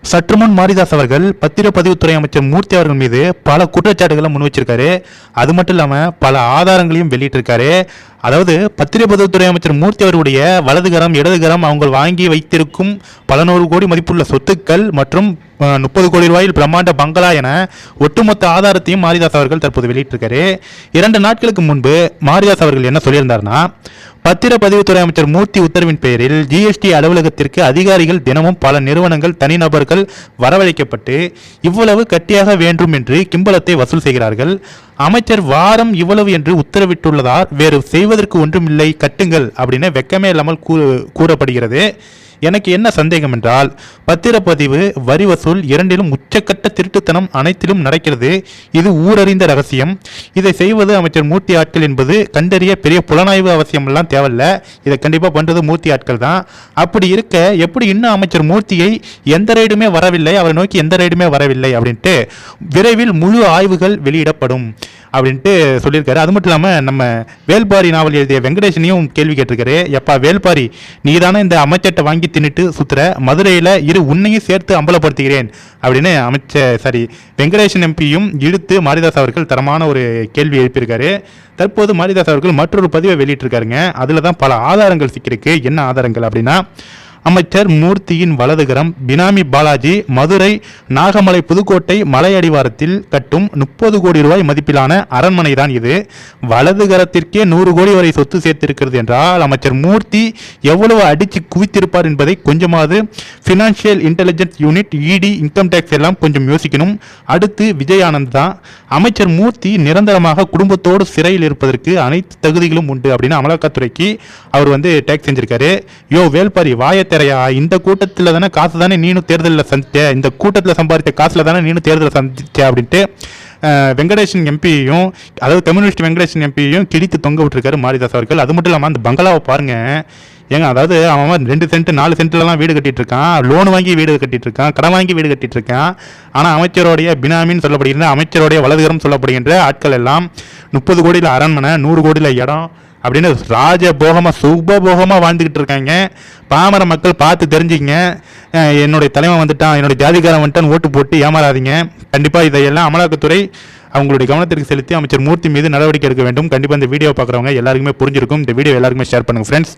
சற்று முன் மாரிதாஸ் அவர்கள் பத்திரப்பதிவுத்துறை அமைச்சர் மூர்த்தி அவர்கள் மீது பல குற்றச்சாட்டுகளை முன் வச்சிருக்காரு. அது மட்டும் இல்லாமல் பல ஆதாரங்களையும் வெளியிட்டிருக்காரு. அதாவது பத்திரப்பதிவுத்துறை அமைச்சர் மூர்த்தி அவருடைய வலதுகரம் இடதுகரம் அவங்க வாங்கி வைத்திருக்கும் பல நூறு கோடி மதிப்புள்ள சொத்துக்கள் மற்றும் 30 கோடி ரூபாயில் பிரம்மாண்ட பங்களா என ஒட்டுமொத்த ஆதாரத்தையும் மாரிதாஸ் அவர்கள் தற்போது வெளியிட்டிருக்காரு. 2 நாட்களுக்கு முன்பு மாரிதாஸ் அவர்கள் என்ன சொல்லியிருந்தார்னா, பத்திரப்பதிவுத்துறை அமைச்சர் மூர்த்தி உத்தரவின் பெயரில் ஜிஎஸ்டி அலுவலகத்திற்கு அதிகாரிகள் தினமும் பல நிறுவனங்கள் தனிநபர்கள் வரவழைக்கப்பட்டு இவ்வளவு கட்டியாக வேண்டும் என்று கிம்பளத்தை வசூல் செய்கிறார்கள். அமைச்சர் வாரம் இவ்வளவு என்று உத்தரவிட்டுள்ளதால் வேறு செய்வதற்கு ஒன்றுமில்லை, கட்டுங்கள் அப்படின்னு வெக்கமே இல்லாமல் கூறப்படுகிறது. எனக்கு என்ன சந்தேகம் என்றால், பத்திரப்பதிவு வரி வசூல் இரண்டிலும் உச்சக்கட்ட திருட்டுத்தனம் அனைத்திலும் நடக்கிறது. இது ஊரறிந்த ரகசியம். இதை செய்வது அமைச்சர் மூர்த்தி ஆட்கள் என்பது கண்டறிய பெரிய புலனாய்வு அவசியம் எல்லாம் தேவையில்ல. இதை கண்டிப்பாக பண்ணுறது மூர்த்தி ஆட்கள் தான். அப்படி இருக்க எப்படி இன்னும் அமைச்சர் மூர்த்தியை எந்த ரைடுமே வரவில்லை, அவரை நோக்கி எந்த ரைடுமே வரவில்லை அப்படின்ட்டு விரைவில் முழு ஆய்வுகள் வெளியிடப்படும் அப்படின்ட்டு சொல்லியிருக்காரு. அது மட்டும் இல்லாமல் நம்ம வேல்பாரி நாவல் எழுதிய வெங்கடேசனையும் கேள்வி கேட்டிருக்காரு. எப்பா வேல்பாரி, நீ தானே இந்த அமைச்சர்கிட்ட வாங்கி தின்னுட்டு சுத்துற, மதுரையில் உன்னையும் சேர்த்து அம்பலப்படுத்துகிறேன் அப்படின்னு வெங்கடேசன் எம்பியும் இழுத்து மாரிதாஸ் அவர்கள் தரமான ஒரு கேள்வி எழுப்பியிருக்காரு. தற்போது மாரிதாஸ் அவர்கள் மற்றொரு பதிவை வெளியிட்டிருக்காருங்க. அதில் தான் பல ஆதாரங்கள் சிக்கியிருக்கு. என்ன ஆதாரங்கள் அப்படின்னா, அமைச்சர் மூர்த்தியின் வலதுகரம் பினாமி பாலாஜி மதுரை நாகமலை புதுக்கோட்டை மலை அடிவாரத்தில் கட்டும் 30 கோடி ரூபாய் மதிப்பிலான அரண்மனை தான் இது. வலதுகரத்திற்கே 100 கோடி வரை சொத்து சேர்த்திருக்கிறது என்றால் அமைச்சர் மூர்த்தி எவ்வளவு அடித்து குவித்திருப்பார் என்பதை கொஞ்சமாவது ஃபினான்ஷியல் இன்டெலிஜென்ஸ் யூனிட், இடி, இன்கம் டேக்ஸ் எல்லாம் கொஞ்சம் யோசிக்கணும். அடுத்து விஜய் ஆனந்த் தான். அமைச்சர் மூர்த்தி நிரந்தரமாக குடும்பத்தோடு சிறையில் இருப்பதற்கு அனைத்து தகுதிகளும் உண்டு அப்படின்னு அமலாக்கத்துறைக்கு அவர் டேக்ஸ் செஞ்சிருக்காரு. யோ வேல்பாரி, வாயத்தை இந்த கூட்டத்தில் தானே காசு தானே நீனும் தேர்தலில் சந்திச்ச, இந்த கூட்டத்தில் சம்பாதித்த காசுல தானே நீனும் தேர்தலில் சந்திச்ச அப்படின்ட்டு வெங்கடேசன் எம்பியையும், அதாவது கம்யூனிஸ்ட் வெங்கடேசன் எம்பியையும் கிழித்து தொங்க விட்டுருக்காரு மாரிதாஸ் அவர்கள். அது மட்டும் இல்லாமல் அந்த பங்களாவை பாருங்க ஏங்க, அதாவது அவன் 2 சென்ட் 4 சென்ட்லாம் வீடு கட்டிட்டு இருக்கான், லோன் வாங்கி வீடு கட்டிட்டு இருக்கான், கடன் வாங்கி வீடு கட்டிட்டு இருக்கான். ஆனால் அமைச்சருடைய பினாமின்னு சொல்லப்படுகின்ற, அமைச்சருடைய வலதுகரம் சொல்லப்படுகின்ற ஆட்கள் எல்லாம் 30 கோடியில் அரண்மனை, 100 கோடியில் இடம் அப்படின்னு ராஜபோகமாக சுபபோகமாக வாழ்ந்துக்கிட்டு இருக்காங்க. பாமர மக்கள் பார்த்து தெரிஞ்சுங்க. என்னுடைய தலைவன் வந்துட்டான், என்னுடைய ஜாதிகாரன் வந்துட்டான்னு ஓட்டு போட்டு ஏமாறாதீங்க. கண்டிப்பாக இதையெல்லாம் அமலாக்கத்துறை அவங்களுடைய கவனத்திற்கு செலுத்தி அமைச்சர் மூர்த்தி மீது நடவடிக்கை எடுக்க வேண்டும். கண்டிப்பாக இந்த வீடியோ பார்க்குறவங்க எல்லாருக்குமே புரிஞ்சிருக்கும். இந்த வீடியோ எல்லாருக்குமே ஷேர் பண்ணுங்கள் ஃப்ரெண்ட்ஸ்.